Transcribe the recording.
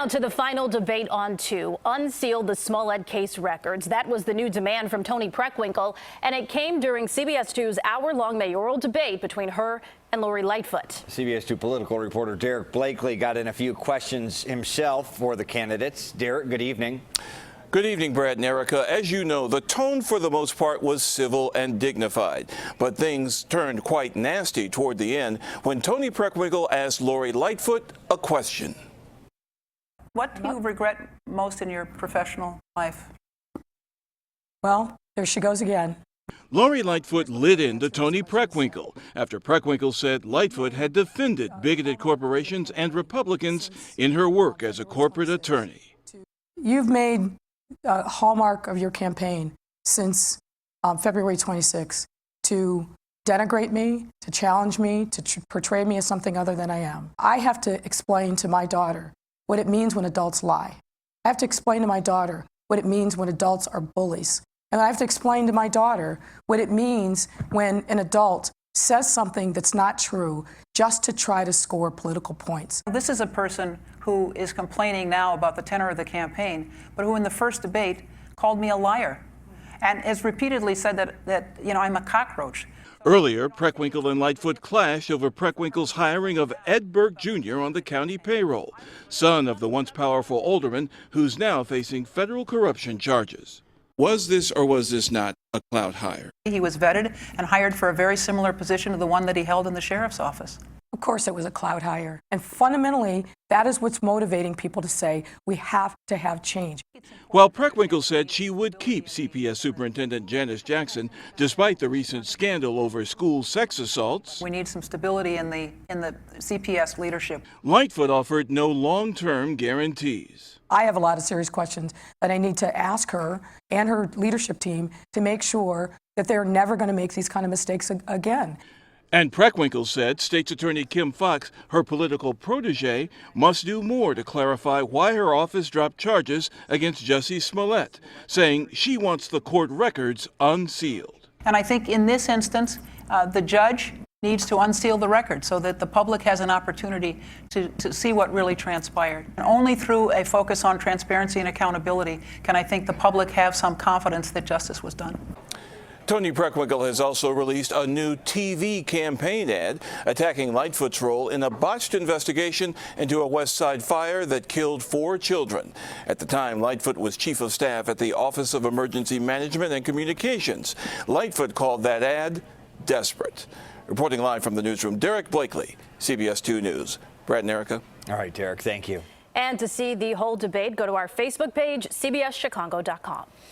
Now to the final debate on two. Unseal the Smollett case records. That was the new demand from Toni Preckwinkle, and it came during CBS 2's hour-long mayoral debate between her and Lori Lightfoot. CBS 2 political reporter Derek Blakely got in a few questions himself for the candidates. Derek, good evening. Good evening, Brad and Erica. As you know, the tone for the most part was civil and dignified, but things turned quite nasty toward the end when Toni Preckwinkle asked Lori Lightfoot a question. What do you regret most in your professional life? Well, there she goes again. Lori Lightfoot lit into Toni Preckwinkle after Preckwinkle said Lightfoot had defended bigoted corporations and Republicans in her work as a corporate attorney. You've made a hallmark of your campaign since February 26 to denigrate me, to challenge me, to portray me as something other than I am. I have to explain to my daughter what it means when adults lie. I have to explain to my daughter what it means when adults are bullies. And I have to explain to my daughter what it means when an adult says something that's not true just to try to score political points. This is a person who is complaining now about the tenor of the campaign, but who in the first debate called me a liar and has repeatedly said that I'm a cockroach. Earlier, Preckwinkle and Lightfoot clashed over Preckwinkle's hiring of Ed Burke Jr. on the county payroll, son of the once powerful alderman who's now facing federal corruption charges. Was this or was this not a clout hire? He was vetted and hired for a very similar position to the one that he held in the sheriff's office. Of course it was a clout hire. And fundamentally, that is what's motivating people to say we have to have change. While Preckwinkle said she would keep CPS Superintendent Janice Jackson despite the recent scandal over school sex assaults, we need some stability in the CPS leadership. Lightfoot offered no long-term guarantees. I have a lot of serious questions that I need to ask her and her leadership team to make sure that they're never going to make these kind of mistakes again. And Preckwinkle said State's Attorney Kim Foxx, her political protege, must do more to clarify why her office dropped charges against Jussie Smollett, saying she wants the court records unsealed. And I think in this instance, the judge needs to unseal the record so that the public has an opportunity to see what really transpired. And only through a focus on transparency and accountability can I think the public have some confidence that justice was done. Toni Preckwinkle has also released a new TV campaign ad attacking Lightfoot's role in a botched investigation into a West Side fire that killed 4 children. At the time, Lightfoot was chief of staff at the Office of Emergency Management and Communications. Lightfoot called that ad desperate. Reporting live from the newsroom, Derek Blakely, CBS 2 News. Brad and Erica. All right, Derek, thank you. And to see the whole debate, go to our Facebook page, cbschicago.com.